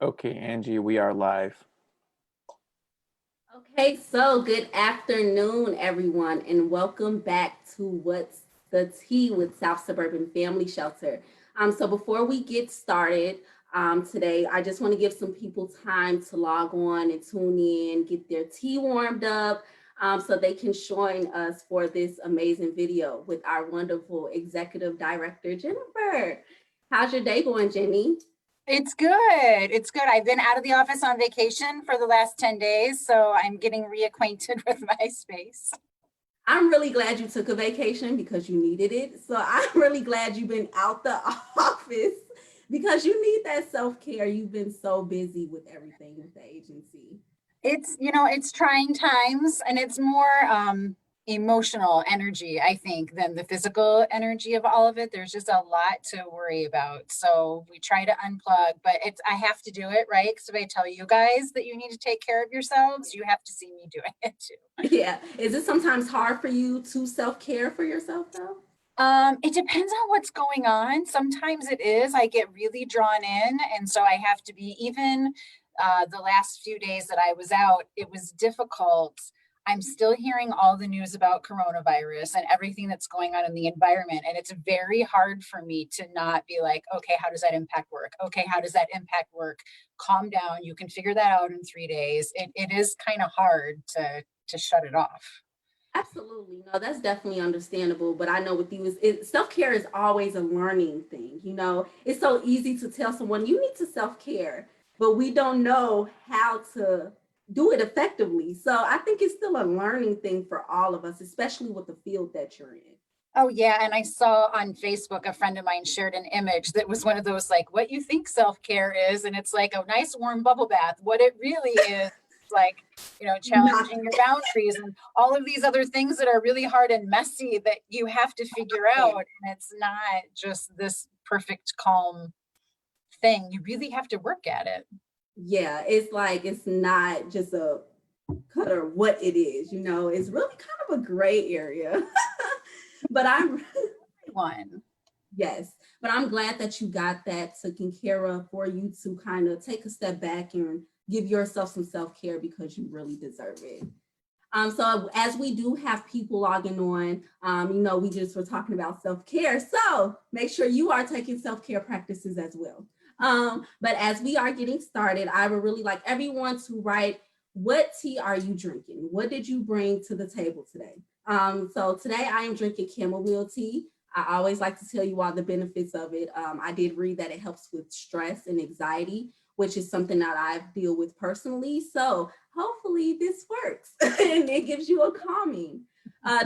Okay, Angie, we are live. Okay, so good afternoon, everyone, and welcome back to What's the Tea with South Suburban Family Shelter. So before we get started today, I just want to give some people time to log on and tune in, get their tea warmed up, so they can join us for this amazing video with our wonderful executive director, Jennifer. How's your day going, Jenny? It's good. It's good. I've been out of the office on vacation for the last 10 days, so I'm getting reacquainted with my space. I'm really glad you took a vacation because you needed it. So I'm really glad you've been out the office because you need that self-care. You've been so busy with everything with the agency. It's trying times and it's more emotional energy, I think, than the physical energy of all of it. There's just a lot to worry about. So we try to unplug, but I have to do it, right? Because if I tell you guys that you need to take care of yourselves, you have to see me doing it too. Yeah. Is it sometimes hard for you to self-care for yourself though? It depends on what's going on. Sometimes it is. I get really drawn in, and so I have to be even the last few days that I was out, it was difficult. I'm still hearing all the news about coronavirus and everything that's going on in the environment. And it's very hard for me to not be like, okay, how does that impact work? Okay, how does that impact work? Calm down. You can figure that out in 3 days. It is kind of hard to shut it off. Absolutely. No, that's definitely understandable. But I know with you, self-care is always a learning thing. It's so easy to tell someone you need to self-care, but we don't know how to do it effectively. So I think it's still a learning thing for all of us, especially with the field that you're in. Oh yeah, and I saw on Facebook a friend of mine shared an image that was one of those like what you think self-care is, and it's like a nice warm bubble bath. What it really is like, Not challenging your boundaries and all of these other things that are really hard and messy that you have to figure out. And it's not just this perfect calm thing. You really have to work at it. yeah, it's like it's not just a color what it is, it's really kind of a gray area. But I'm One. Yes, but I'm glad that you got that taken care of for you to kind of take a step back and give yourself some self-care because you really deserve it. So as we do have people logging on, we just were talking about self-care. So make sure you are taking self-care practices as well. But as we are getting started, I would really like everyone to write, what tea are you drinking? What did you bring to the table today? So today I am drinking chamomile tea. I always like to tell you all the benefits of it. I did read that it helps with stress and anxiety, which is something that I deal with personally. So hopefully this works and it gives you a calming.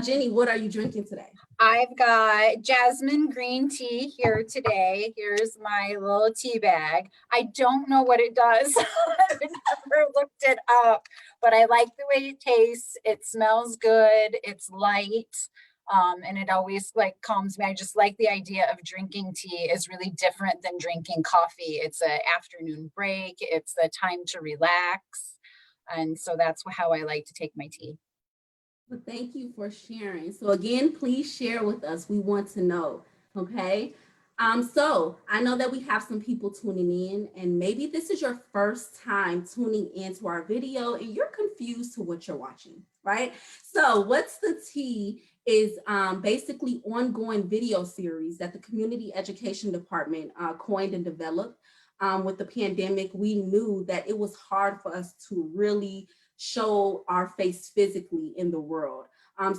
Jenny, what are you drinking today? I've got jasmine green tea here today. Here's my little tea bag. I don't know what it does. I've never looked it up, but I like the way it tastes. It smells good. It's light. And it always like calms me. I just like the idea of drinking tea is really different than drinking coffee. It's an afternoon break. It's a time to relax. And so that's how I like to take my tea. Well, thank you for sharing. So again, please share with us. We want to know, okay? So I know that we have some people tuning in, and maybe this is your first time tuning into our video and you're confused to what you're watching, right? So What's the Tea is basically ongoing video series that the Community Education Department coined and developed. With the pandemic, we knew that it was hard for us to really show our face physically in the world.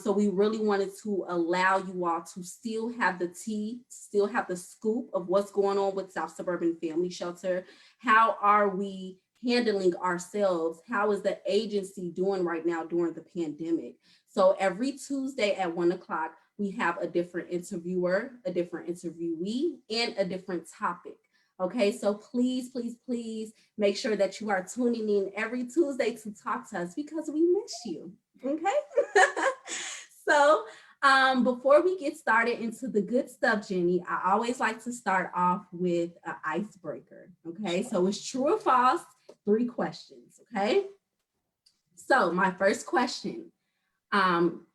So we really wanted to allow you all to still have the tea, still have the scoop of what's going on with South Suburban Family Shelter. How are we handling ourselves? How is the agency doing right now during the pandemic? So every Tuesday at 1 o'clock, we have a different interviewer, a different interviewee, and a different topic. Okay, so please, please, please make sure that you are tuning in every Tuesday to talk to us because we miss you. Okay. So before we get started into the good stuff, Jenny, I always like to start off with an icebreaker. Okay, so it's true or false, 3 questions. Okay, so my first question,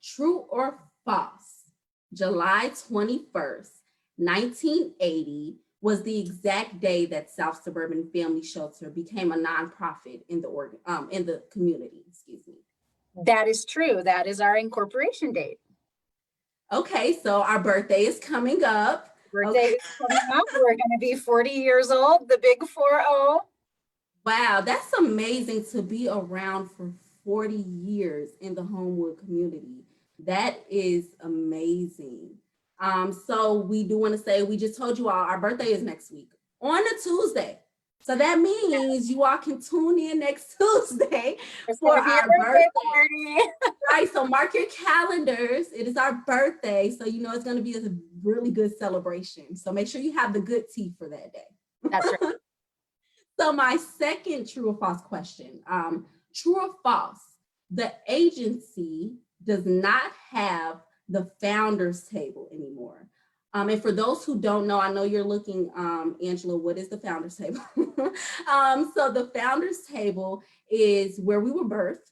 true or false, July 21st, 1980 was the exact day that South Suburban Family Shelter became a nonprofit in the community. Excuse me. That is true. That is our incorporation date. Okay, so our birthday is coming up. Birthday Okay. is coming up. We're going to be 40 years old, the big 40. Wow, that's amazing to be around for 40 years in the Homewood community. That is amazing. So we do want to say we just told you all our birthday is next week on a Tuesday. So that means you all can tune in next Tuesday for our birthday party. Right, so mark your calendars. It is our birthday, so you know it's going to be a really good celebration. So make sure you have the good tea for that day. That's right. So my second true or false question, true or false, the agency does not have the founders table anymore. And for those who don't know, I know you're looking, Angela, what is the founders table? So the founders table is where we were birthed.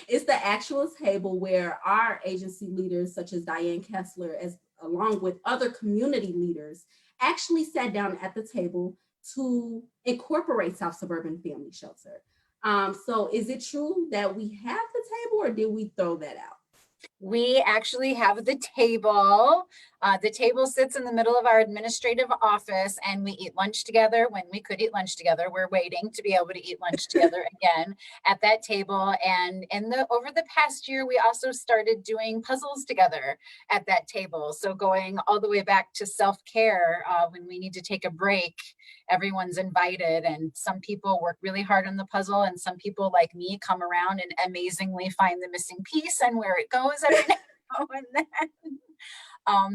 It's the actual table where our agency leaders, such as Diane Kessler, along with other community leaders, actually sat down at the table to incorporate South Suburban Family Shelter. So is it true that we have the table, or did we throw that out? We actually have the table. The table sits in the middle of our administrative office, and we eat lunch together when we could eat lunch together. We're waiting to be able to eat lunch together again at that table. And over the past year, we also started doing puzzles together at that table. So going all the way back to self-care, when we need to take a break, everyone's invited, and some people work really hard on the puzzle, and some people like me come around and amazingly find the missing piece and where it goes every now and then.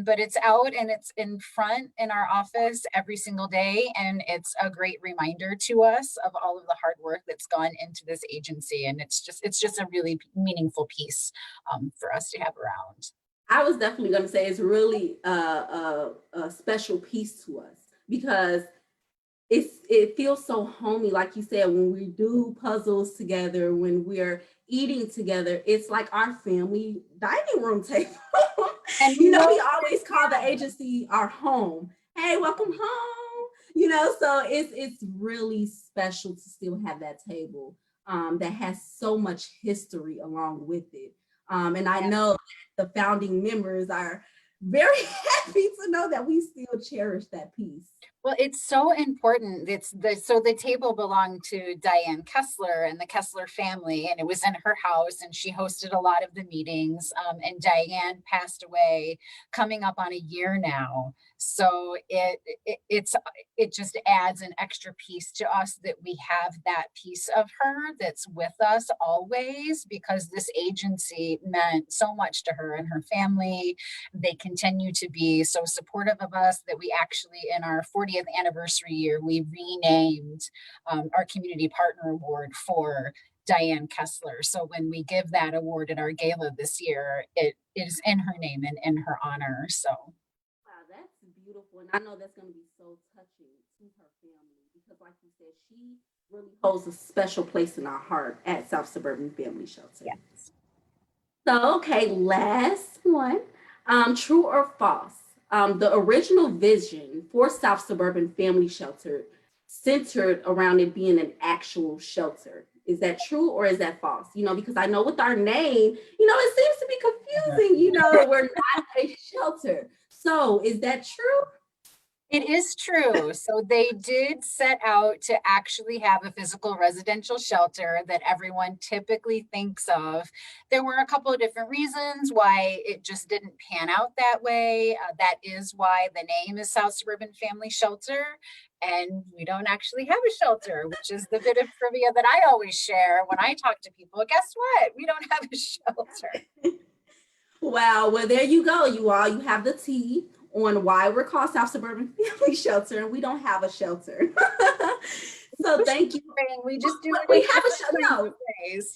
But it's out and it's in front in our office every single day. And it's a great reminder to us of all of the hard work that's gone into this agency. And it's just a really meaningful piece for us to have around. I was definitely going to say it's really a special piece to us because it feels so homey, like you said, when we do puzzles together, when we're eating together, it's like our family dining room table. And we always call the agency our home. Hey, welcome home. So it's really special to still have that table that has so much history along with it. And I know the founding members are very happy to know that we still cherish that piece. Well, it's so important. So the table belonged to Diane Kessler and the Kessler family, and it was in her house, and she hosted a lot of the meetings. And Diane passed away coming up on a year now. So it just adds an extra piece to us that we have that piece of her that's with us always, because this agency meant so much to her and her family. They continue to be so supportive of us that we actually, in our 40th anniversary year, we renamed our Community Partner Award for Diane Kessler. So when we give that award at our gala this year, it is in her name and in her honor. So. Wow, that's beautiful. And I know that's going to be so touching to her family because, like you said, she really holds a special place in our heart at South Suburban Family Shelter. Yes. So, okay, last one. True or false? The original vision for South Suburban Family Shelter centered around it being an actual shelter. Is that true or is that false? Because I know with our name, it seems to be confusing, we're not a shelter. So is that true? It is true. So they did set out to actually have a physical residential shelter that everyone typically thinks of. There were a couple of different reasons why it just didn't pan out that way. That is why the name is South Suburban Family Shelter. And we don't actually have a shelter, which is the bit of trivia that I always share when I talk to people. Guess what? We don't have a shelter. Wow. Well, there you go, you all. You have the tea on why we're called South Suburban Family Shelter and we don't have a shelter. So thank you. We just do it. We have a shelter. No.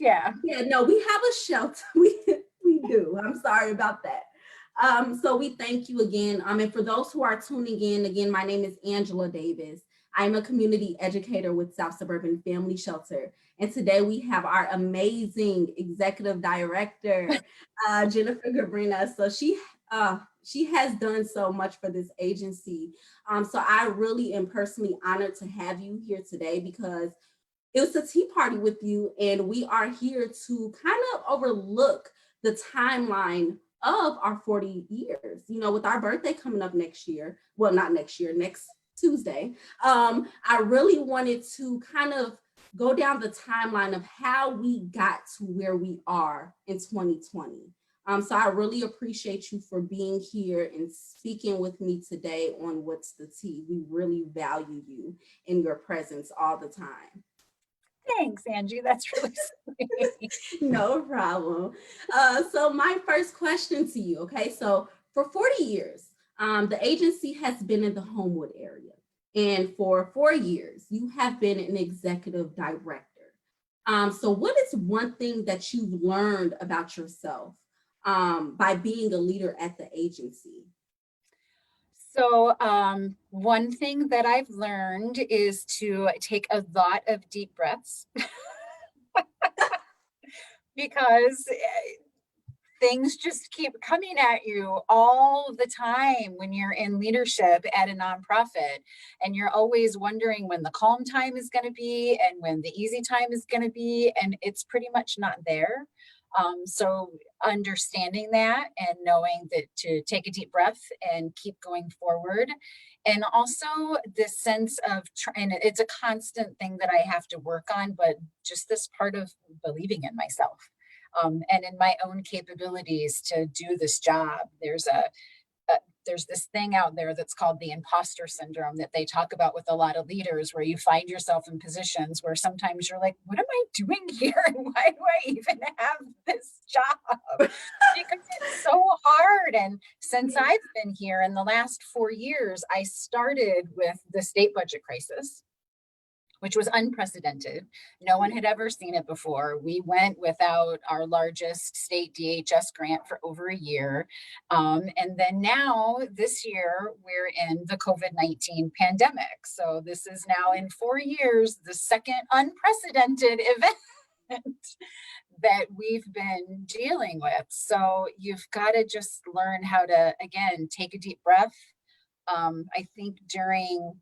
Yeah. Yeah, no, we have a shelter. We do. I'm sorry about that. So we thank you again. And for those who are tuning in, again, my name is Angela Davis. I'm a community educator with South Suburban Family Shelter. And today we have our amazing executive director, Jennifer Gabrina. So she She has done so much for this agency. So I really am personally honored to have you here today because it was a tea party with you, and we are here to kind of overlook the timeline of our 40 years. You know, with our birthday coming up next year, well, not next year, next Tuesday. I really wanted to kind of go down the timeline of how we got to where we are in 2020. So I really appreciate you for being here and speaking with me today on What's the Tea. We really value you and your presence all the time. Thanks, Angie. That's really sweet. No problem. So my first question to you, okay? So for 40 years, the agency has been in the Homewood area. And for 4 years, you have been an executive director. So what is one thing that you've learned about yourself by being a leader at the agency? So, one thing that I've learned is to take a lot of deep breaths because things just keep coming at you all the time when you're in leadership at a nonprofit, and you're always wondering when the calm time is going to be and when the easy time is going to be, and it's pretty much not there. So understanding that and knowing that to take a deep breath and keep going forward. And also this sense of, and it's a constant thing that I have to work on, but just this part of believing in myself, and in my own capabilities to do this job. There's this thing out there that's called the Imposter Syndrome that they talk about with a lot of leaders, where you find yourself in positions where sometimes you're like, what am I doing here? And why do I even have this job? Because it's so hard. And since I've been here in the last 4 years, I started with the state budget crisis, which was unprecedented. No one had ever seen it before. We went without our largest state DHS grant for over a year. And then now, this year, we're in the COVID-19 pandemic. So this is now, in 4 years, the second unprecedented event that we've been dealing with. So you've got to just learn how to, again, take a deep breath. I think during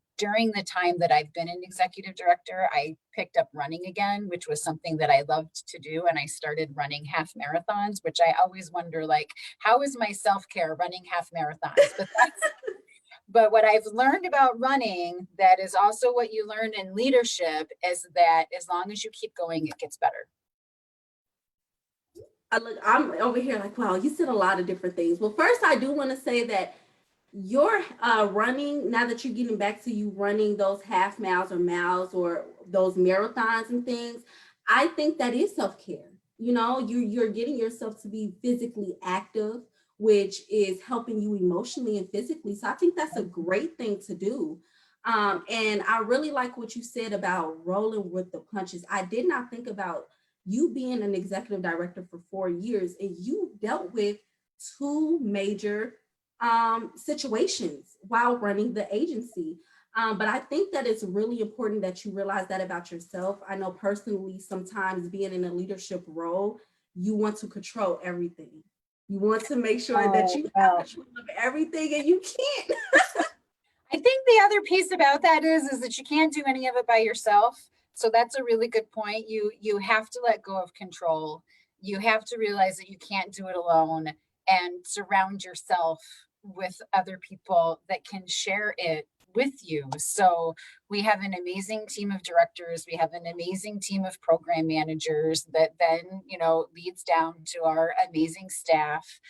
the time that I've been an executive director, I picked up running again, which was something that I loved to do. And I started running half marathons, which I always wonder, like, how is my self-care running half marathons? But what I've learned about running, that is also what you learn in leadership, is that as long as you keep going, it gets better. I'm over here like, wow, you said a lot of different things. Well, first, I do want to say that your running, now that you're getting back to you running those half miles or miles or those marathons and things, I think that is self-care. You know, you're getting yourself to be physically active, which is helping you emotionally and physically. So I think that's a great thing to do. And I really like what you said about rolling with the punches. I did not think about you being an executive director for 4 years, and you dealt with two major situations while running the agency. But I think that it's really important that you realize that about yourself. I know personally, sometimes being in a leadership role, you want to control everything. You want to make sure that you have control of everything, and you can't. I think the other piece about that is that you can't do any of it by yourself. So that's a really good point. You have to let go of control. You have to realize that you can't do it alone, and surround yourself with other people that can share it with you. So we have an amazing team of directors. We have an amazing team of program managers that then, leads down to our amazing staff.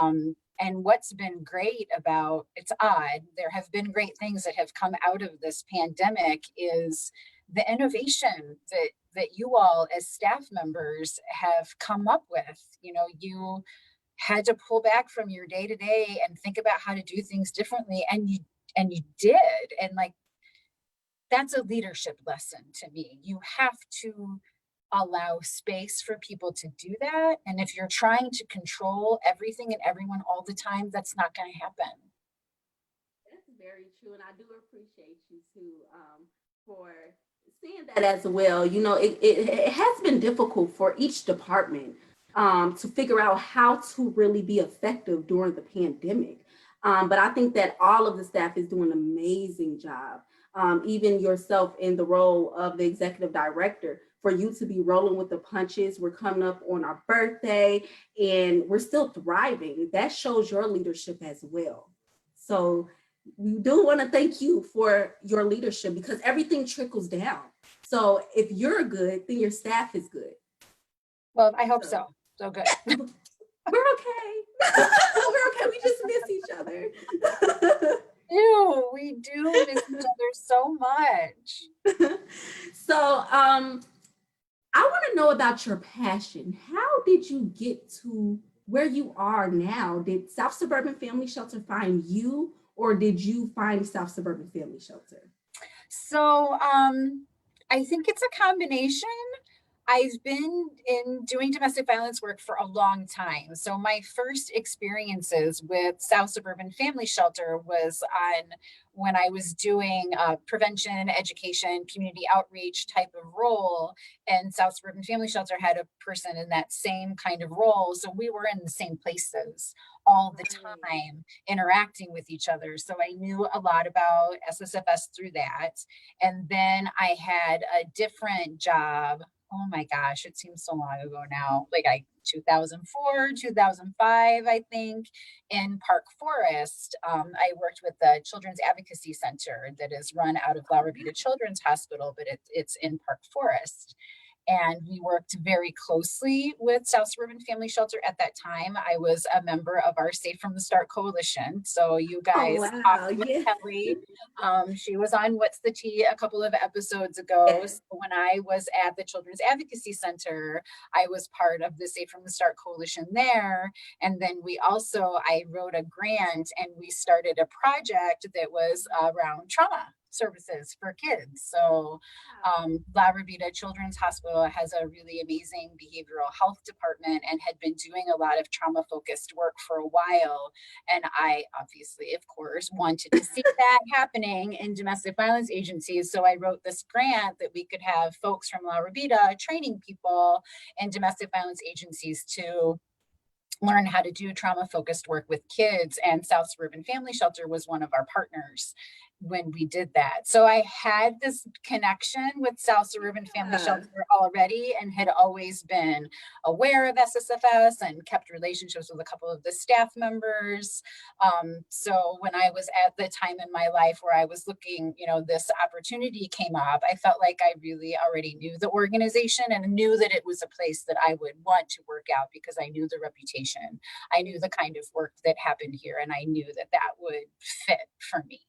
And what's been great about, it's odd, there have been great things that have come out of this pandemic, is the innovation that you all as staff members have come up with. You had to pull back from your day to day and think about how to do things differently, and you did. And like, that's a leadership lesson to me. You have to allow space for people to do that. And if you're trying to control everything and everyone all the time, that's not going to happen. That's very true. And I do appreciate you too, for saying that as well. It has been difficult for each department to figure out how to really be effective during the pandemic. But I think that all of the staff is doing an amazing job. Even yourself in the role of the executive director, for you to be rolling with the punches. We're coming up on our birthday and we're still thriving. That shows your leadership as well. So we do want to thank you for your leadership because everything trickles down. So if you're good, then your staff is good. Well, I hope so. So good. We're okay. We're okay. We just miss each other. We do miss each other so much. So I want to know about your passion. How did you get to where you are now? Did South Suburban Family Shelter find you, or did you find South Suburban Family Shelter? So I think it's a combination. I've been in doing domestic violence work for a long time. So my first experiences with South Suburban Family Shelter was on when I was doing prevention, education, community outreach type of role. And South Suburban Family Shelter had a person in that same kind of role. So we were in the same places all the time, interacting with each other. So I knew a lot about SSFS through that. And then I had a different job. Oh my gosh, it seems so long ago now. 2004, 2005, I think, in Park Forest. I worked with the Children's Advocacy Center that is run out of La Rabida Children's Hospital, but it's in Park Forest. And we worked very closely with South Suburban Family Shelter at that time. I was a member of our Safe from the Start coalition. So you guys talked with Kelly. She was on What's the Tea a couple of episodes ago. So when I was at the Children's Advocacy Center, I was part of the Safe from the Start coalition there. And then I wrote a grant and we started a project that was around trauma services for kids. So La Rabida Children's Hospital has a really amazing behavioral health department and had been doing a lot of trauma focused work for a while. And I obviously, of course, wanted to see that happening in domestic violence agencies. So I wrote this grant that we could have folks from La Rabida training people in domestic violence agencies to learn how to do trauma focused work with kids. And South Suburban Family Shelter was one of our partners when we did that. So I had this connection with South Suburban Family Shelter already and had always been aware of SSFS and kept relationships with a couple of the staff members. So when I was at the time in my life where I was looking, this opportunity came up, I felt like I really already knew the organization and knew that it was a place that I would want to work out because I knew the reputation. I knew the kind of work that happened here and I knew that that would fit for me.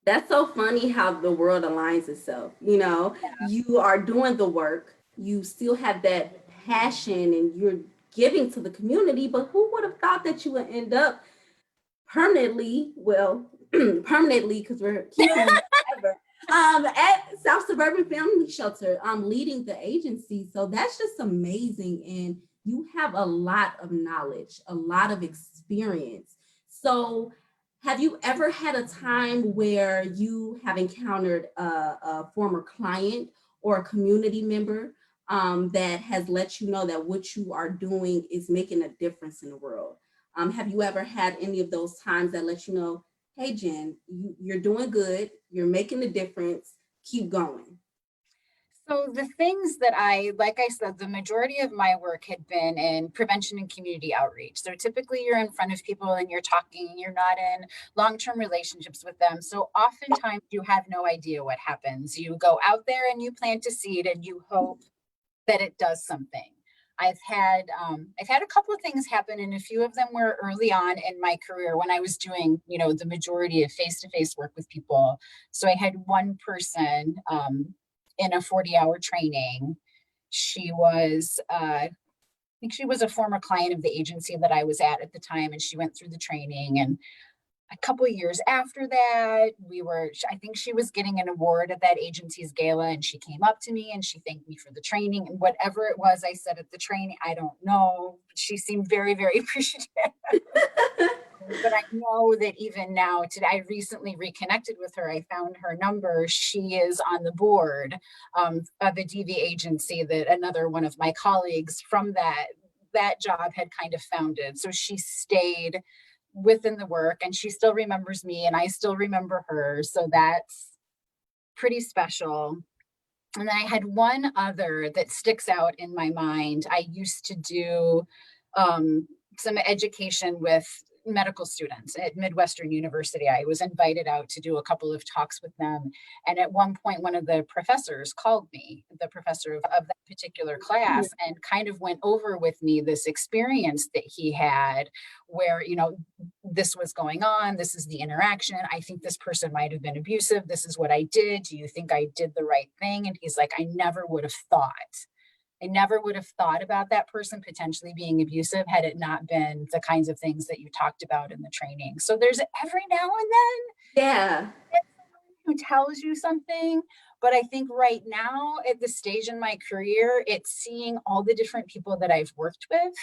That's so funny how the world aligns itself. You are doing the work, you still have that passion and you're giving to the community, but who would have thought that you would end up permanently because we're keeping you forever, at South Suburban Family Shelter, leading the agency. So that's just amazing. And you have a lot of knowledge, a lot of experience. So have you ever had a time where you have encountered a former client or a community member that has let you know that what you are doing is making a difference in the world? Have you ever had any of those times that let you know, hey, Jen, you're doing good, you're making a difference, keep going? So the things that like I said, the majority of my work had been in prevention and community outreach. So typically you're in front of people and you're talking, you're not in long-term relationships with them. So oftentimes you have no idea what happens. You go out there and you plant a seed and you hope that it does something. I've had a couple of things happen, and a few of them were early on in my career when I was doing, the majority of face-to-face work with people. So I had one person in a 40-hour training. She was, I think she was a former client of the agency that I was at the time, and she went through the training. And a couple of years after that, I think she was getting an award at that agency's gala, and she came up to me and she thanked me for the training. And whatever it was I said at the training, I don't know. She seemed very, very appreciative. But I know that even now, today, I recently reconnected with her. I found her number. She is on the board of a DV agency that another one of my colleagues from that that job had kind of founded. So she stayed within the work, and she still remembers me and I still remember her. So that's pretty special. And then I had one other that sticks out in my mind. I used to do some education with medical students at Midwestern University. I was invited out to do a couple of talks with them. And at one point, one of the professors called me, the professor of that particular class, and kind of went over with me this experience that he had where, this was going on. This is the interaction. I think this person might have been abusive. This is what I did. Do you think I did the right thing? And he's like, I never would have thought about that person potentially being abusive had it not been the kinds of things that you talked about in the training. So there's every now and Yeah. then who tells you something. But I think right now at this stage in my career, it's seeing all the different people that I've worked with,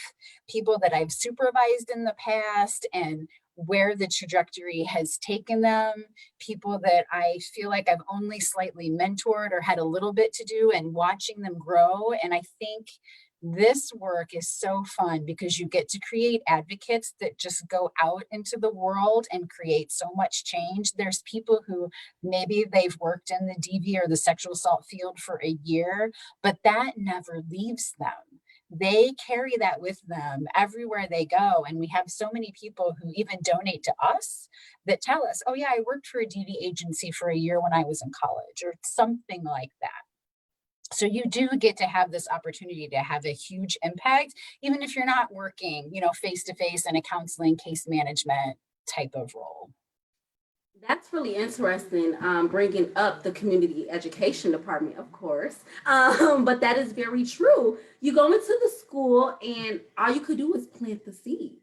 people that I've supervised in the past, and where the trajectory has taken them, people that I feel like I've only slightly mentored or had a little bit to do, and watching them grow. And I think this work is so fun because you get to create advocates that just go out into the world and create so much change. There's people who maybe they've worked in the DV or the sexual assault field for a year, but that never leaves them. They carry that with them everywhere they go. And we have so many people who even donate to us that tell us, oh yeah, I worked for a DV agency for a year when I was in college, or something like that. So you do get to have this opportunity to have a huge impact, even if you're not working, face to face in a counseling case management type of role. That's really interesting, bringing up the community education department, of course. But that is very true. You go into the school and all you could do is plant the seed,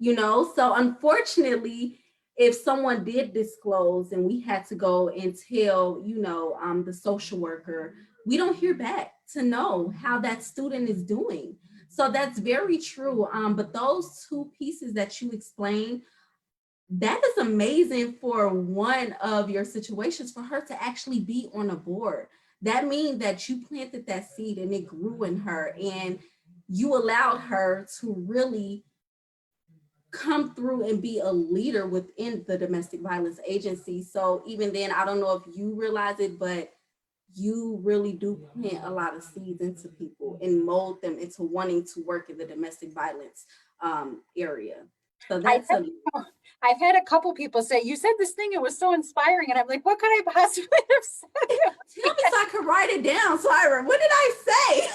So unfortunately, if someone did disclose and we had to go and tell, the social worker, we don't hear back to know how that student is doing. So that's very true. But those two pieces that you explained, that is amazing for one of your situations, for her to actually be on a board. That means that you planted that seed and it grew in her, and you allowed her to really come through and be a leader within the domestic violence agency. So even then, I don't know if you realize it, but you really do plant a lot of seeds into people and mold them into wanting to work in the domestic violence area. So that's I've had a couple people say, you said this thing, it was so inspiring. And I'm like, what could I possibly have said? Tell me so I could write it down. So what did I say?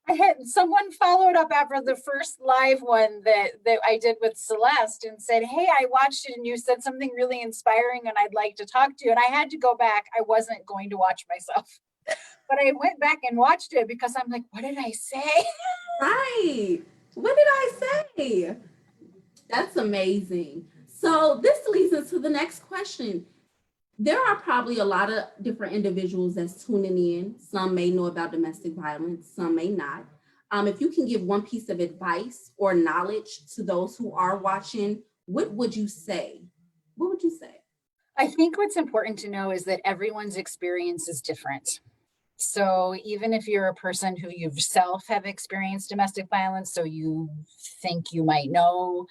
I had someone followed up after the first live one that I did with Celeste and said, hey, I watched it and you said something really inspiring and I'd like to talk to you. And I had to go back. I wasn't going to watch myself, but I went back and watched it because I'm like, what did I say? Right. What did I say? That's amazing. So this leads us to the next question. There are probably a lot of different individuals that's tuning in. Some may know about domestic violence, some may not. If you can give one piece of advice or knowledge to those who are watching, what would you say? What would you say? I think what's important to know is that everyone's experience is different. So even if you're a person who yourself have experienced domestic violence, so you think you might know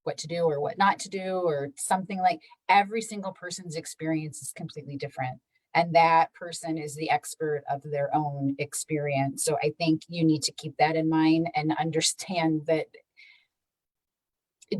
what to do or what not to do or something, like every single person's experience is completely different. And that person is the expert of their own experience. So I think you need to keep that in mind and understand that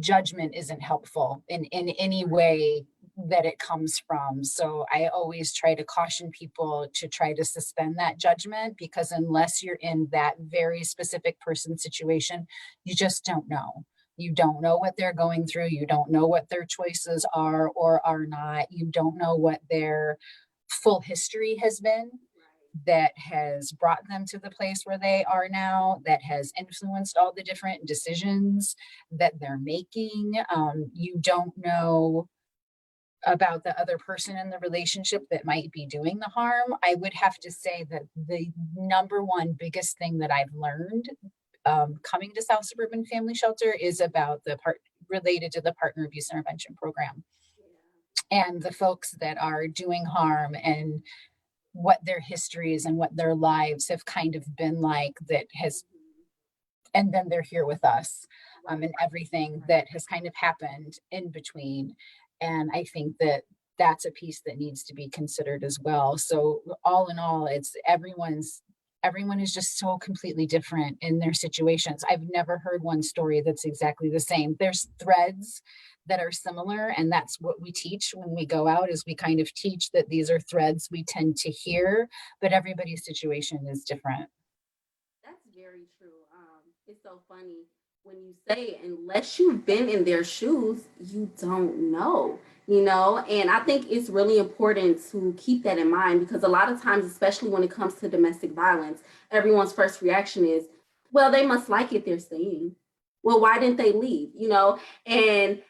judgment isn't helpful in any way that it comes from. So I always try to caution people to try to suspend that judgment, because unless you're in that very specific person's situation, you just don't know. You don't know what they're going through. You don't know what their choices are or are not. You don't know what their full history has been that has brought them to the place where they are now, that has influenced all the different decisions that they're making. You don't know about the other person in the relationship that might be doing the harm. I would have to say that the number one biggest thing that I've learned coming to South Suburban Family Shelter is about the part related to the partner abuse intervention program and the folks that are doing harm and what their histories and what their lives have kind of been like, that has and then they're here with us, and everything that has kind of happened in between. And I think that that's a piece that needs to be considered as well. So all in all, it's everyone is just so completely different in their situations. I've never heard one story that's exactly the same. There's threads that are similar, and that's what we teach when we go out, is we kind of teach that these are threads we tend to hear, but everybody's situation is different. That's very true. It's so funny when you say, unless you've been in their shoes, you don't know, And I think it's really important to keep that in mind because a lot of times, especially when it comes to domestic violence, everyone's first reaction is, well, they must like it, they're staying. Well, why didn't they leave? And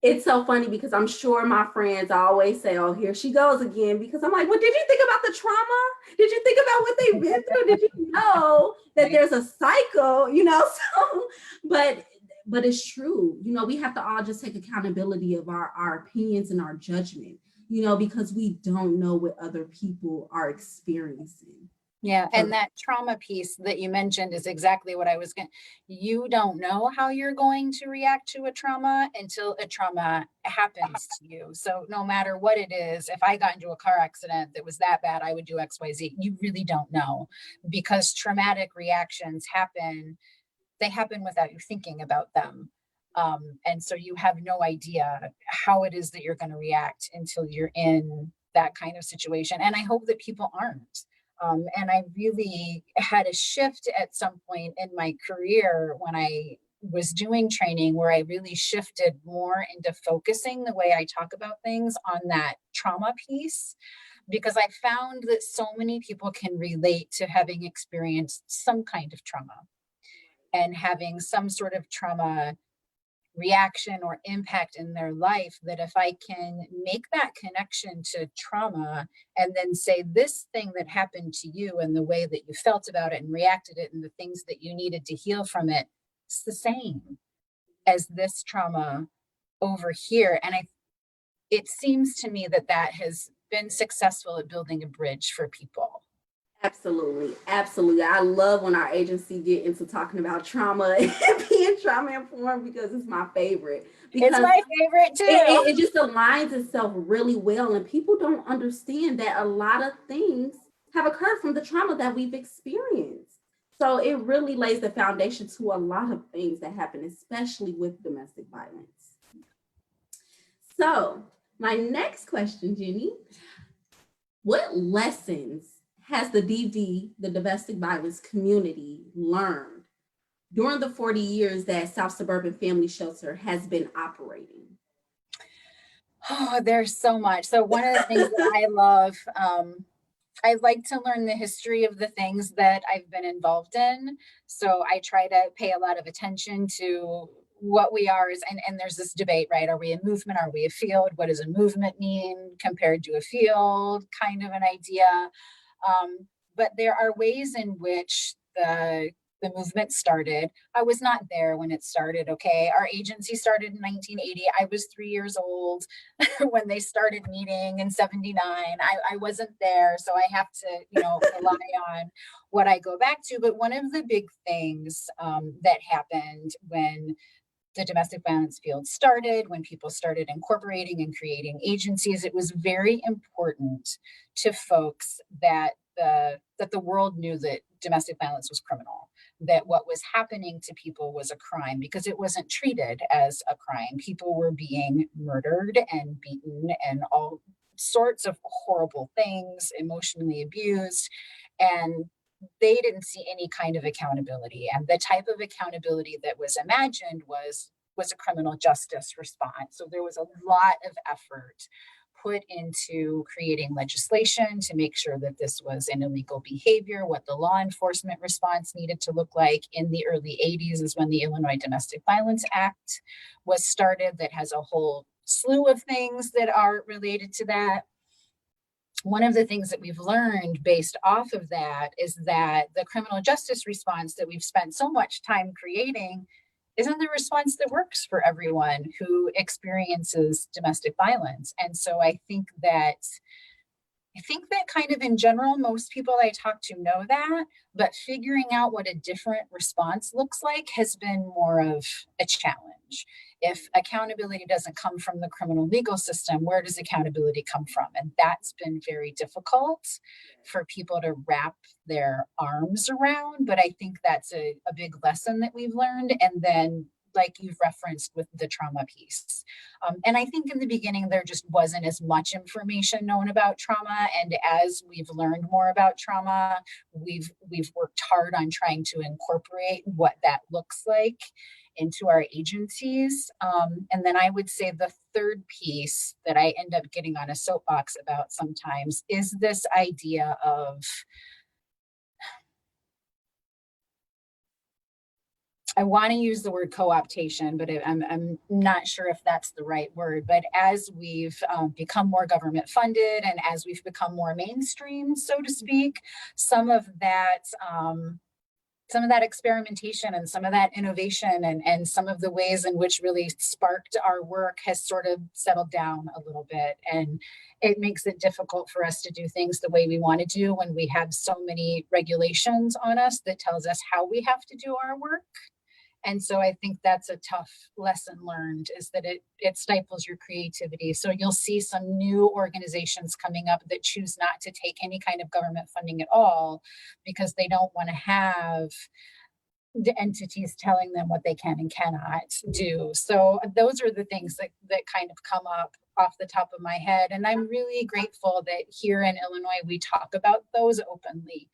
it's so funny because I'm sure my friends always say, "Oh, here she goes again." Because I'm like, "Well, did you think about the trauma? Did you think about what they've been through? Did you know that Right. there's a cycle?" So, but but it's true. We have to all just take accountability of our opinions and our judgment. Because we don't know what other people are experiencing. Yeah, So and that trauma piece that you mentioned is exactly what I was going. You don't know how you're going to react to a trauma until a trauma happens to you. So no matter what it is, if I got into a car accident that was that bad, I would do XYZ. You really don't know, because traumatic reactions happen. They happen without you thinking about them. And so you have no idea how it is that you're going to react until you're in that kind of situation. And I hope that people aren't. And I really had a shift at some point in my career when I was doing training, where I really shifted more into focusing the way I talk about things on that trauma piece, because I found that so many people can relate to having experienced some kind of trauma and having some sort of trauma reaction or impact in their life, that if I can make that connection to trauma and then say, this thing that happened to you and the way that you felt about it and reacted it and the things that you needed to heal from it, it's the same as this trauma over here. And it seems to me that that has been successful at building a bridge for people. absolutely, absolutely. I love when our agency get into talking about trauma and being trauma informed because it's my favorite. It's Because my favorite too. it just aligns itself really well, and people don't understand that a lot of things have occurred from the trauma that we've experienced. So it really lays the foundation to a lot of things that happen, especially with domestic violence. So my next question, Jenny, what lessons has the DV, the domestic violence community, learned during the 40 years that South Suburban Family Shelter has been operating? Oh, there's so much. So one of the things that I love, I like to learn the history of the things that I've been involved in. So I try to pay a lot of attention to what we are as, and there's this debate, right? Are we a movement? Are we a field? What does a movement mean compared to a field? Kind of an idea. But there are ways in which the movement started. I was not there when it started. Okay, our agency started in 1980. I was 3 years old when they started meeting in 79. I wasn't there, so I have to, rely on what I go back to. But one of the big things that happened when the domestic violence field started, when people started incorporating and creating agencies, it was very important to folks that the world knew that domestic violence was criminal, that what was happening to people was a crime, because it wasn't treated as a crime. People were being murdered and beaten and all sorts of horrible things, emotionally abused, and they didn't see any kind of accountability. And the type of accountability that was imagined was a criminal justice response. So there was a lot of effort put into creating legislation to make sure that this was an illegal behavior, what the law enforcement response needed to look like. In the early 80s is when the Illinois Domestic Violence Act was started, that has a whole slew of things that are related to that. One of the things that we've learned based off of that is that the criminal justice response that we've spent so much time creating isn't the response that works for everyone who experiences domestic violence. And so I think that I think that kind of in general, most people I talk to know that, but figuring out what a different response looks like has been more of a challenge. If accountability doesn't come from the criminal legal system, where does accountability come from? And that's been very difficult for people to wrap their arms around. But I think that's a big lesson that we've learned. And then, like you've referenced with the trauma piece. And I think in the beginning, there just wasn't as much information known about trauma. And as we've learned more about trauma, we've worked hard on trying to incorporate what that looks like into our agencies. And then I would say the third piece that I end up getting on a soapbox about sometimes is this idea of, I want to use the word co-optation, but I'm not sure if that's the right word. But as we've become more government funded and as we've become more mainstream, so to speak, some of that experimentation and some of that innovation and some of the ways in which really sparked our work has sort of settled down a little bit. And it makes it difficult for us to do things the way we want to do when we have so many regulations on us that tells us how we have to do our work. And so I think that's a tough lesson learned, is that it stifles your creativity. So you'll see some new organizations coming up that choose not to take any kind of government funding at all because they don't want to have the entities telling them what they can and cannot do. So those are the things that kind of come up off the top of my head. And I'm really grateful that here in Illinois, we talk about those openly,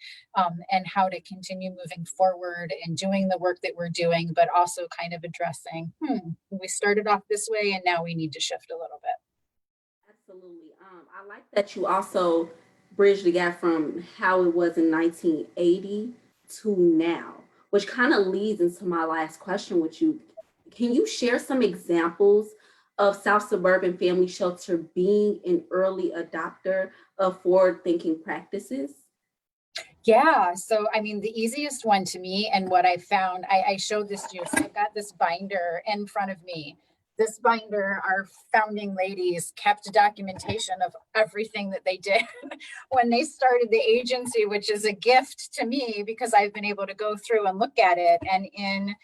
and how to continue moving forward and doing the work that we're doing, but also kind of addressing, we started off this way and now we need to shift a little bit. Absolutely. I like that you also bridge the gap from how it was in 1980 to now, which kind of leads into my last question with you. Can you share some examples of South Suburban Family Shelter being an early adopter of forward-thinking practices? Yeah. So, I mean, the easiest one to me and what I found, I showed this to you. So I've got this binder in front of me. This binder, our founding ladies kept documentation of everything that they did when they started the agency, which is a gift to me because I've been able to go through and look at it. And in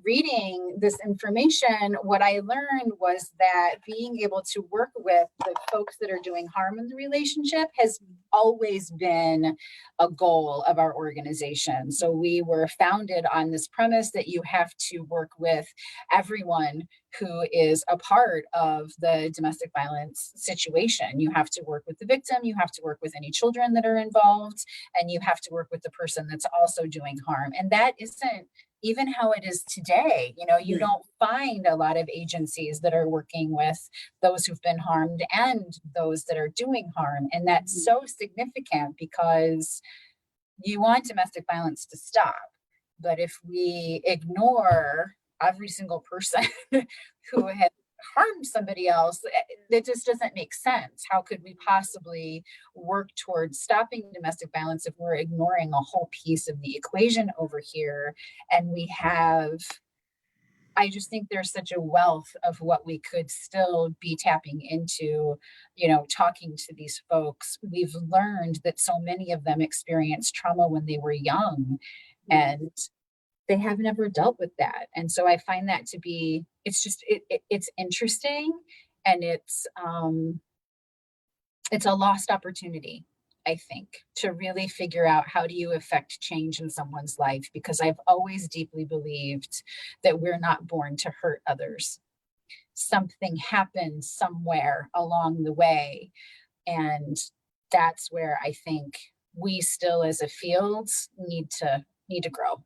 reading this information, what I learned was that being able to work with the folks that are doing harm in the relationship has always been a goal of our organization. So we were founded on this premise that you have to work with everyone who is a part of the domestic violence situation. You have to work with the victim, you have to work with any children that are involved, and you have to work with the person that's also doing harm. And that isn't even how it is today. You know, you don't find a lot of agencies that are working with those who've been harmed and those that are doing harm. And that's so significant because you want domestic violence to stop. But if we ignore every single person who has harmed somebody else, that just doesn't make sense. How could we possibly work towards stopping domestic violence if we're ignoring a whole piece of the equation over here? And we have, I just think there's such a wealth of what we could still be tapping into, you know, talking to these folks. We've learned that so many of them experienced trauma when they were young, and they have never dealt with that. And so I find that to be, it's just, it's interesting, and it's a lost opportunity, I think, to really figure out how do you affect change in someone's life, because I've always deeply believed that we're not born to hurt others. Something happened somewhere along the way, and that's where I think we still as a field need to grow.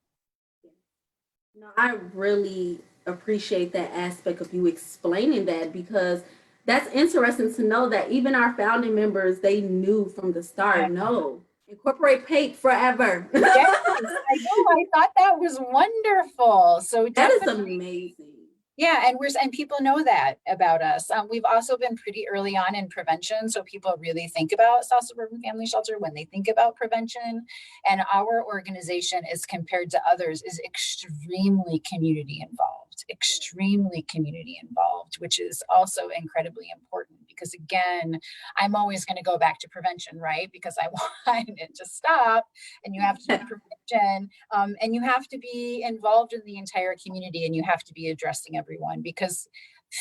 No, I really appreciate that aspect of you explaining that, because that's interesting to know that even our founding members, they knew from the start, no, incorporate PAPE forever. Yes, I know. I thought that was wonderful. So That is definitely, amazing. yeah, and people know that about us. We've also been pretty early on in prevention, so people really think about South Suburban Family Shelter when they think about prevention. And our organization, as compared to others, is extremely community involved, which is also incredibly important because again, I'm always going to go back to prevention, right? Because I want it to stop, and you have to do prevention, and you have to be involved in the entire community, and you have to be addressing everyone, because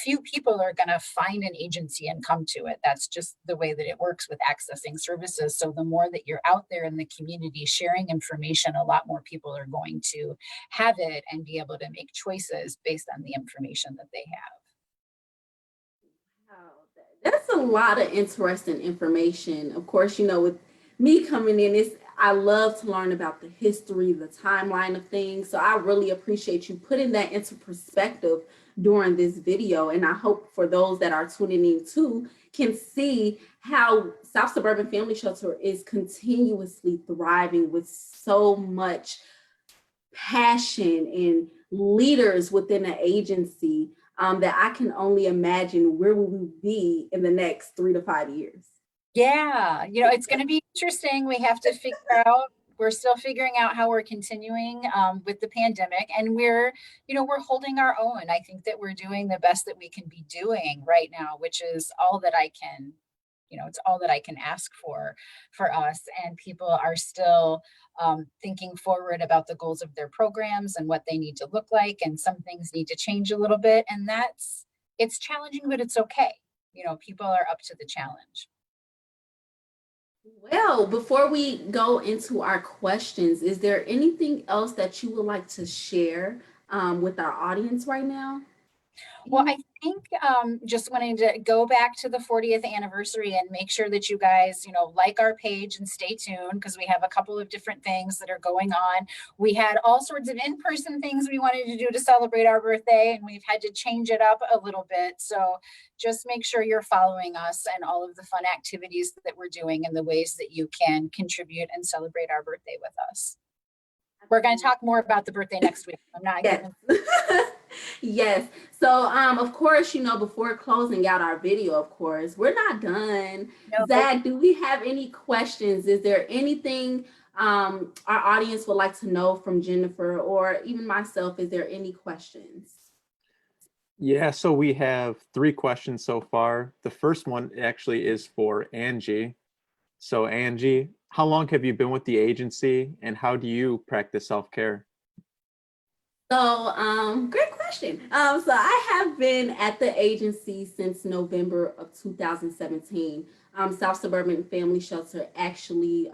few people are going to find an agency and come to it. That's just the way that it works with accessing services. So the more that you're out there in the community sharing information, a lot more people are going to have it and be able to make choices based on the information that they have. Wow, that's a lot of interesting information. Of course, with me coming in, I love to learn about the history, the timeline of things. So I really appreciate you putting that into perspective during this video. And I hope for those that are tuning in too can see how South Suburban Family Shelter is continuously thriving with so much passion and leaders within the agency, that I can only imagine where will we be in the next 3 to 5 years. Yeah, it's going to be interesting. We have to figure out, we're still figuring out how we're continuing with the pandemic, and we're holding our own. I think that we're doing the best that we can be doing right now, which is all that I can, it's all that I can ask for us. And people are still thinking forward about the goals of their programs and what they need to look like. And some things need to change a little bit. And it's challenging, but it's okay. People are up to the challenge. Well, before we go into our questions, is there anything else that you would like to share with our audience right now? Well, I think just wanting to go back to the 40th anniversary and make sure that you guys, like our page and stay tuned, because we have a couple of different things that are going on. We had all sorts of in-person things we wanted to do to celebrate our birthday, and we've had to change it up a little bit. So just make sure you're following us and all of the fun activities that we're doing and the ways that you can contribute and celebrate our birthday with us. We're going to talk more about the birthday next week. I'm not Yes. Yes. So, of course, before closing out our video, of course, we're not done. No. Zach, do we have any questions? Is there anything our audience would like to know from Jennifer or even myself? Is there any questions? Yeah, so we have 3 questions so far. The first one actually is for Angie. So Angie, how long have you been with the agency and how do you practice self-care? So, great question. So I have been at the agency since November of 2017. South Suburban Family Shelter actually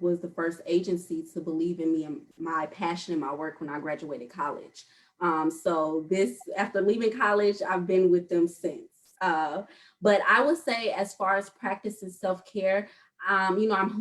was the first agency to believe in me and my passion and my work when I graduated college. So after leaving college, I've been with them since. But I would say, as far as practicing self-care, I'm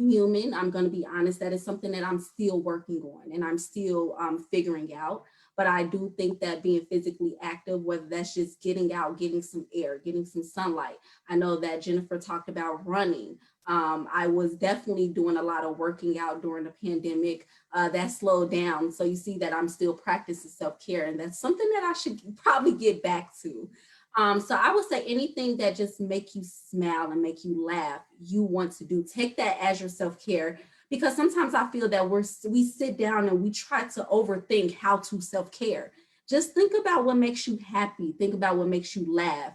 human. I'm going to be honest. That is something that I'm still working on and I'm still figuring out. But I do think that being physically active, whether that's just getting out, getting some air, getting some sunlight. I know that Jennifer talked about running. I was definitely doing a lot of working out during the pandemic. That slowed down. So you see that I'm still practicing self-care, and that's something that I should probably get back to. So I would say anything that just make you smile and make you laugh, you want to do. Take that as your self-care, because sometimes I feel that we sit down and we try to overthink how to self-care. Just think about what makes you happy. Think about what makes you laugh,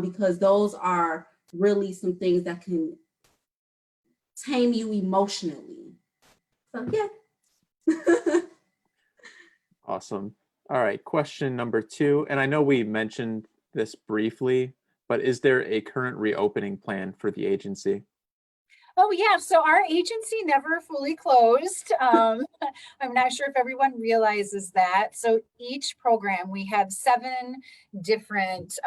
because those are really some things that can tame you emotionally. So yeah. Awesome. All right, question number 2. And I know we mentioned this briefly, but is there a current reopening plan for the agency? Oh yeah, so our agency never fully closed. I'm not sure if everyone realizes that. So each program, we have 7 different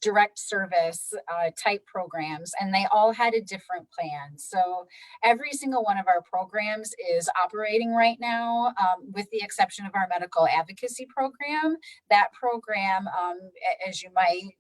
direct service type programs, and they all had a different plan. So every single one of our programs is operating right now, with the exception of our medical advocacy program. That program, as you might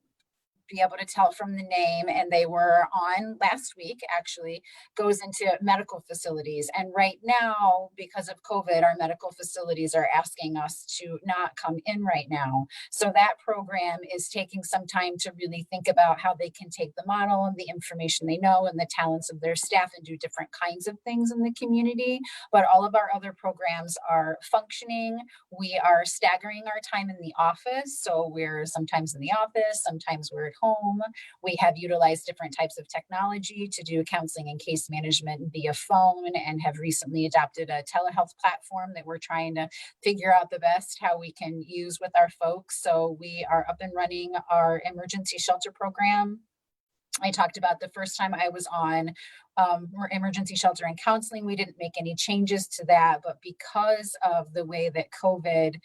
be able to tell from the name, and they were on last week actually, goes into medical facilities. And right now, because of COVID, our medical facilities are asking us to not come in right now. So that program is taking some time to really think about how they can take the model and the information they know and the talents of their staff and do different kinds of things in the community. But all of our other programs are functioning. We are staggering our time in the office. So we're sometimes in the office, sometimes we're at home. We have utilized different types of technology to do counseling and case management via phone, and have recently adopted a telehealth platform that we're trying to figure out the best how we can use with our folks. So we are up and running our emergency shelter program. I talked about the first time I was on emergency shelter and counseling. We didn't make any changes to that, but because of the way that COVID-19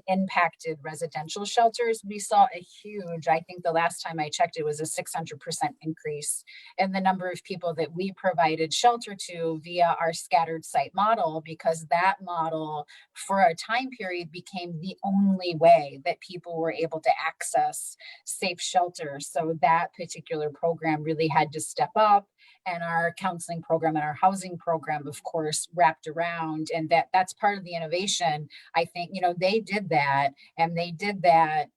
impacted residential shelters, we saw a huge, I think the last time I checked, it was a 600% increase in the number of people that we provided shelter to via our scattered site model, because that model for a time period became the only way that people were able to access safe shelter. So that particular program really had to step up, and our counseling program and our housing program, of course, wrapped around. And that's part of the innovation. I think, they did that, and they did that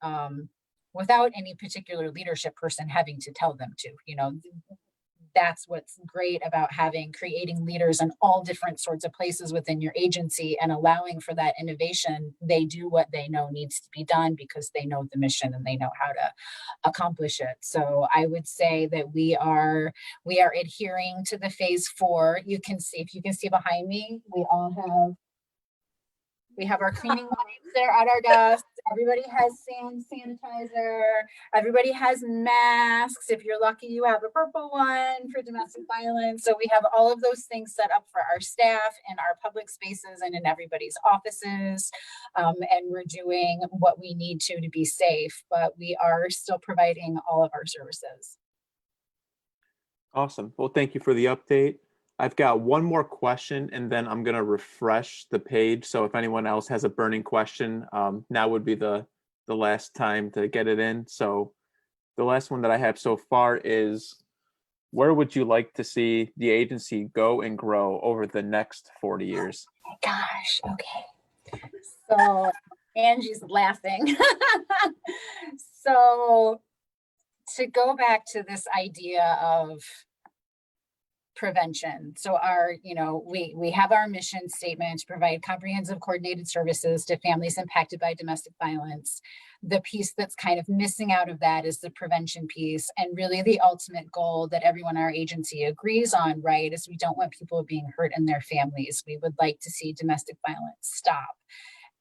without any particular leadership person having to tell them to. That's what's great about creating leaders in all different sorts of places within your agency and allowing for that innovation. They do what they know needs to be done because they know the mission and they know how to accomplish it. So I would say that we are adhering to the phase 4. If you can see behind me, we have our cleaning wipes there at our desks. Everybody has sanitizer. Everybody has masks. If you're lucky, you have a purple one for domestic violence. So we have all of those things set up for our staff in our public spaces and in everybody's offices. And we're doing what we need to be safe, but we are still providing all of our services. Awesome. Well, thank you for the update. I've got one more question, and then I'm going to refresh the page. So if anyone else has a burning question, now would be the last time to get it in. So the last one that I have so far is, where would you like to see the agency go and grow over the next 40 years? Oh my gosh. Okay. So Angie's laughing. So to go back to this idea of prevention. So we have our mission statement to provide comprehensive coordinated services to families impacted by domestic violence. The piece that's kind of missing out of that is the prevention piece. And really the ultimate goal that everyone in our agency agrees on, right, is we don't want people being hurt in their families. We would like to see domestic violence stop.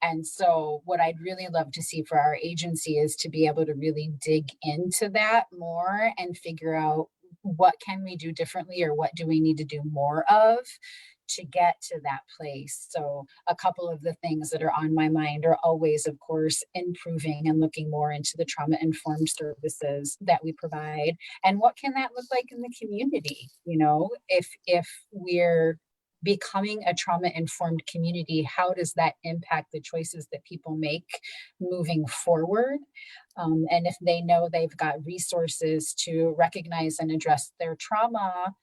And so what I'd really love to see for our agency is to be able to really dig into that more and figure out what can we do differently, or what do we need to do more of to get to that place. So a couple of the things that are on my mind are always, of course, improving and looking more into the trauma-informed services that we provide. And what can that look like in the community? If we're becoming a trauma-informed community, how does that impact the choices that people make moving forward? And if they know they've got resources to recognize and address their trauma,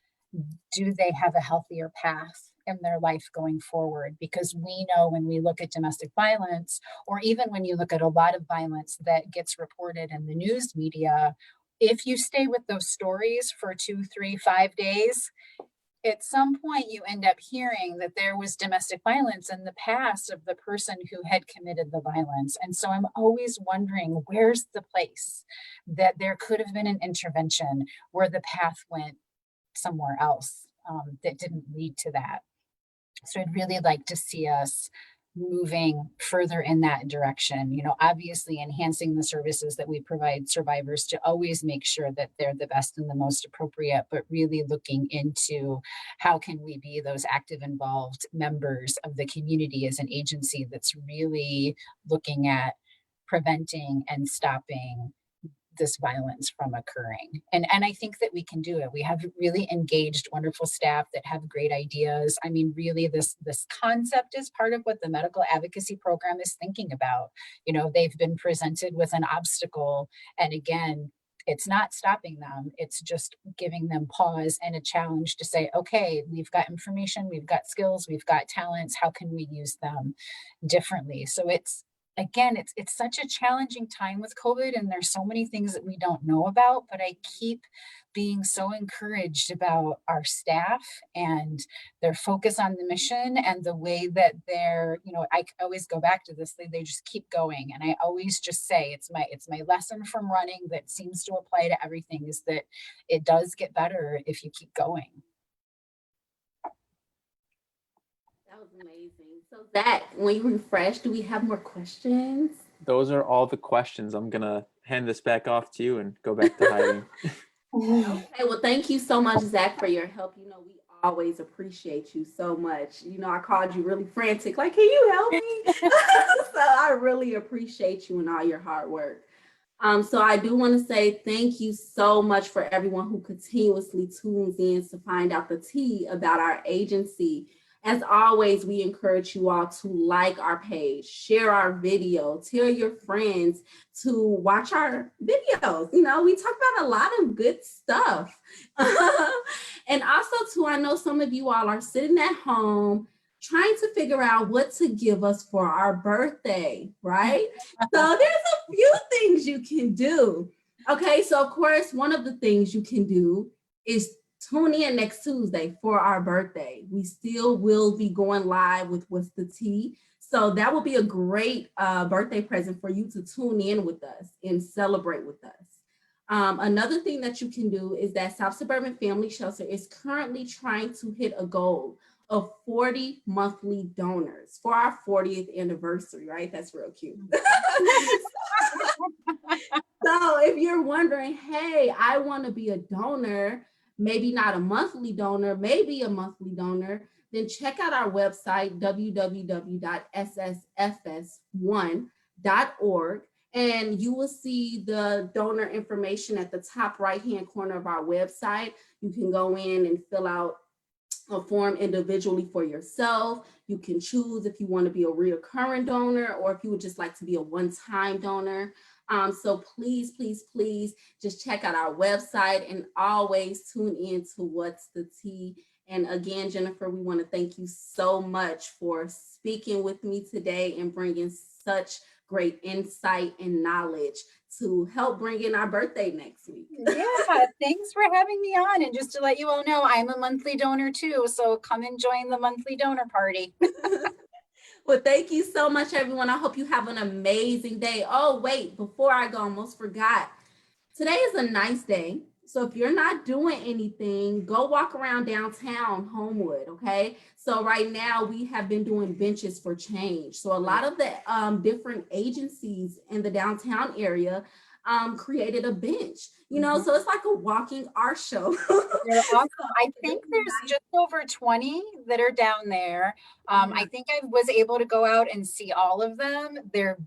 do they have a healthier path in their life going forward? Because we know when we look at domestic violence, or even when you look at a lot of violence that gets reported in the news media, if you stay with those stories for 2, 3, 5 days, at some point you end up hearing that there was domestic violence in the past of the person who had committed the violence. And so I'm always wondering, where's the place that there could have been an intervention where the path went somewhere else that didn't lead to that. So I'd really like to see us moving further in that direction, obviously enhancing the services that we provide survivors to always make sure that they're the best and the most appropriate, but really looking into how can we be those active, involved members of the community as an agency that's really looking at preventing and stopping this violence from occurring. And I think that we can do it. We have really engaged, wonderful staff that have great ideas. I mean, really this concept is part of what the medical advocacy program is thinking about. They've been presented with an obstacle, and again, it's not stopping them. It's just giving them pause and a challenge to say, okay, we've got information, we've got skills, we've got talents. How can we use them differently? So it's again, it's such a challenging time with COVID, and there's so many things that we don't know about, but I keep being so encouraged about our staff and their focus on the mission and the way that they're, I always go back to this, they just keep going. And I always just say it's my lesson from running that seems to apply to everything, is that it does get better if you keep going. That was amazing. So Zach, when you refresh, do we have more questions? Those are all the questions. I'm gonna hand this back off to you and go back to hiding. Okay, well, thank you so much, Zach, for your help. We always appreciate you so much. I called you really frantic, like, can you help me? So I really appreciate you and all your hard work. So I do want to say thank you so much for everyone who continuously tunes in to find out the tea about our agency. As always, we encourage you all to like our page, share our video, tell your friends to watch our videos. We talk about a lot of good stuff. And also, too, I know some of you all are sitting at home trying to figure out what to give us for our birthday, right? So there's a few things you can do. Okay, so of course, one of the things you can do is tune in next Tuesday for our birthday. We still will be going live with What's the Tea. So that will be a great birthday present for you to tune in with us and celebrate with us. Another thing that you can do is that South Suburban Family Shelter is currently trying to hit a goal of 40 monthly donors for our 40th anniversary, right? That's real cute. So if you're wondering, hey, I want to be a donor, maybe not a monthly donor, maybe a monthly donor, then check out our website, www.ssfs1.org, and you will see the donor information at the top right-hand corner of our website. You can go in and fill out a form individually for yourself. You can choose if you want to be a recurring donor or if you would just like to be a one-time donor. So please, please, please just check out our website and always tune in to What's the Tea. And again, Jennifer, we want to thank you so much for speaking with me today and bringing such great insight and knowledge to help bring in our birthday next week. Yeah, thanks for having me on. And just to let you all know, I'm a monthly donor too. So come and join the monthly donor party. Well, thank you so much, everyone. I hope you have an amazing day. Oh, wait, before I go, I almost forgot. Today is a nice day. So if you're not doing anything, go walk around downtown Homewood, okay? So right now we have been doing benches for change. So a lot of the different agencies in the downtown area created a bench, so it's like a walking art show. They're awesome. I think there's just over 20 that are down there. I think I was able to go out and see all of them. They're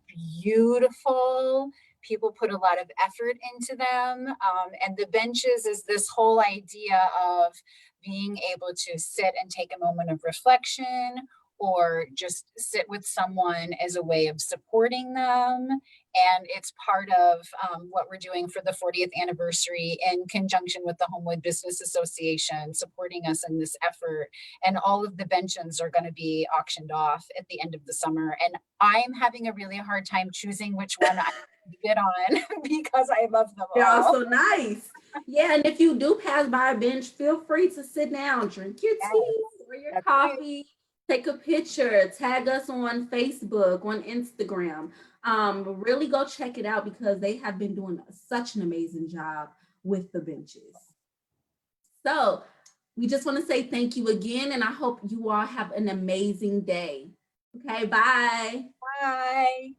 beautiful. People put a lot of effort into them. And the benches is this whole idea of being able to sit and take a moment of reflection or just sit with someone as a way of supporting them. And it's part of what we're doing for the 40th anniversary in conjunction with the Homewood Business Association, supporting us in this effort. And all of the benches are going to be auctioned off at the end of the summer. And I'm having a really hard time choosing which one I get on because I love them all. They're all so nice. Yeah, and if you do pass by a bench, feel free to sit down, drink your tea or your coffee, take a picture, tag us on Facebook, on Instagram. Really go check it out because they have been doing such an amazing job with the benches. So we just want to say thank you again, and I hope you all have an amazing day. Okay, bye. Bye.